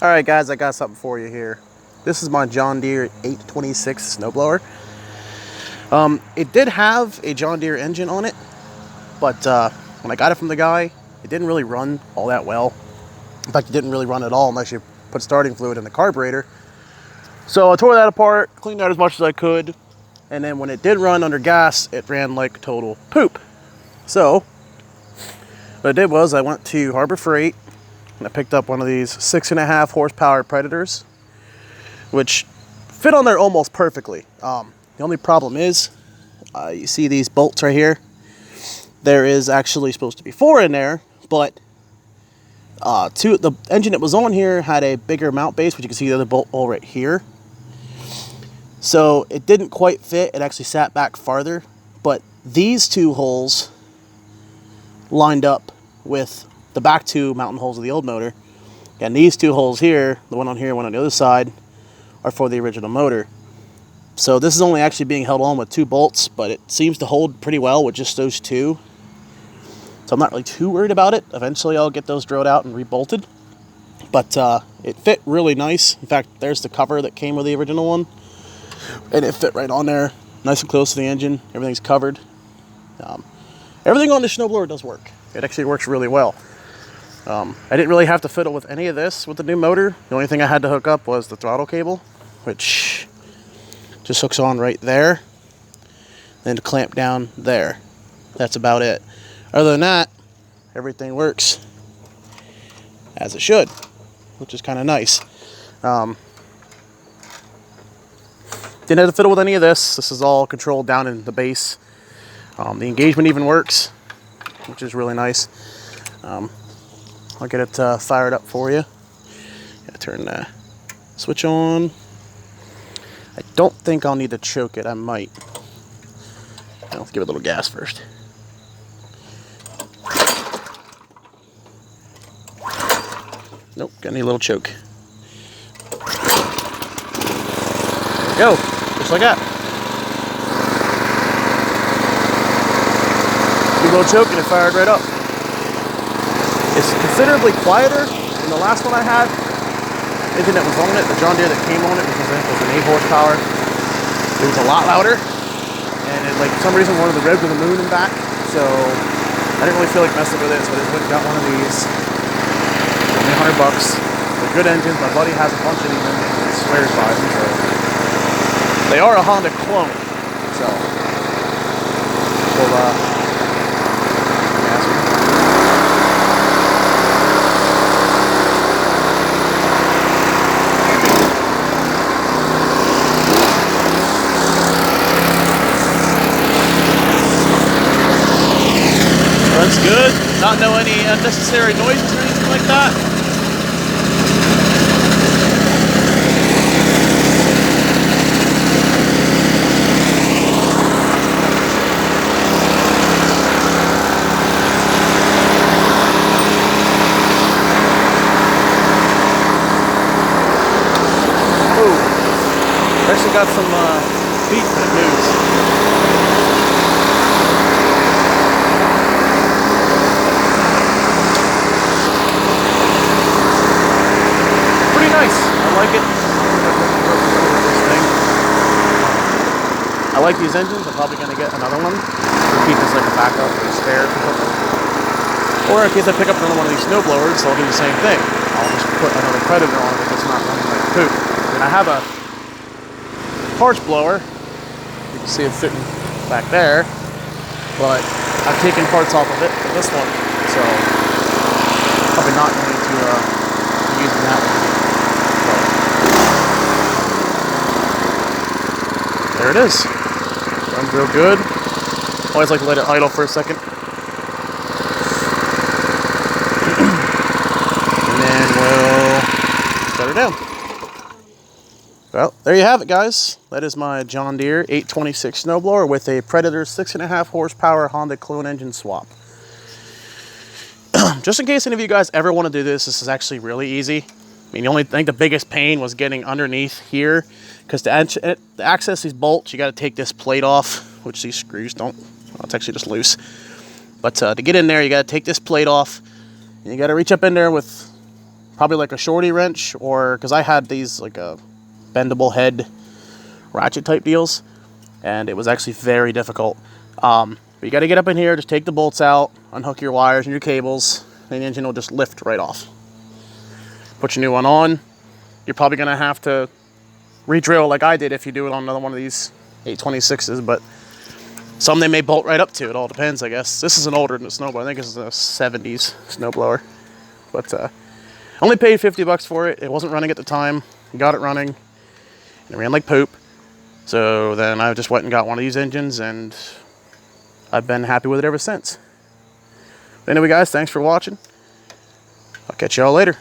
Alright guys, I got something for you here. This is my John Deere 826 snowblower. It did have a John Deere engine on it, but when I got it from the guy, it didn't really run all that well. In fact, it didn't really run at all unless you put starting fluid in the carburetor. So I tore that apart, cleaned out as much as I could, and then when it did run under gas, it ran like total poop. So what I did was I went to Harbor Freight and I picked up one of these 6.5 horsepower Predators, which fit on there almost perfectly. The only problem is, you see these bolts right here? There is actually supposed to be 4 in there, but the engine that was on here had a bigger mount base, which you can see the other bolt hole right here. So it didn't quite fit. It actually sat back farther, but these 2 holes lined up with the back 2 mounting holes of the old motor. And these 2 holes here, the one on here, one on the other side, are for the original motor. So this is only actually being held on with 2 bolts, but it seems to hold pretty well with just those 2. So I'm not really too worried about it. Eventually I'll get those drilled out and rebolted. But it fit really nice. In fact, there's the cover that came with the original one. And it fit right on there, nice and close to the engine. Everything's covered. Everything on the snowblower does work. It actually works really well. I didn't really have to fiddle with any of this with the new motor. The only thing I had to hook up was the throttle cable, which just hooks on right there, then to clamp down there. That's about it. Other than that, everything works as it should, which is kind of nice. Didn't have to fiddle with any of this. This is all controlled down in the base. The engagement even works, which is really nice. I'll get it fired up for you. Gotta turn the switch on. I don't think I'll need to choke it. I might. I'll give it a little gas first. Nope, got any little choke. There we go, just like that. Give a little choke and it fired right up. It's considerably quieter than the last one I had. The engine that was on it, the John Deere that came on it, which was an 8 horsepower. It was a lot louder, and it, like, for some reason wanted the red with the moon and back. So I didn't really feel like messing with it, so I just went and got one of these. Only $100. They're good engines. My buddy has a bunch of these engines and swears by them. So they are a Honda clone. So we'll runs good, not know any unnecessary noises or anything like that. Oh, actually got some beat when it moves. I like it. I like these engines. I'm probably going to get another one to keep this like a backup or a spare. Or in case I pick up another one of these snow blowers, I'll do the same thing. I'll just put another Predator on it if it's not running like poop. And I have a parts blower. You can see it sitting back there, but I've taken parts off of it for this one, so probably not going to be using that one. There it is. Runs real good. Always like to let it idle for a second. And then we'll shut her down. Well, there you have it, guys. That is my John Deere 826 snowblower with a Predator 6.5 horsepower Honda clone engine swap. Just in case any of you guys ever want to do this, this is actually really easy. I mean, I think the biggest pain was getting underneath here, because to access these bolts, you got to take this plate off, which these screws don't. Well, it's actually just loose. But to get in there, you got to take this plate off, and you got to reach up in there with probably like a shorty wrench, or because I had these like a bendable head ratchet type deals, and it was actually very difficult. But you got to get up in here, just take the bolts out, unhook your wires and your cables, and the engine will just lift right off. Put your new one on. You're probably going to have to re-drill like I did if you do it on another one of these 826s, but some they may bolt right up to. It all depends, I guess. This is an older snowblower. I think it's a 70s snowblower. But only paid $50 for it. It wasn't running at the time. Got it running. And it ran like poop. So then I just went and got one of these engines, and I've been happy with it ever since. But anyway, guys, thanks for watching. I'll catch y'all later.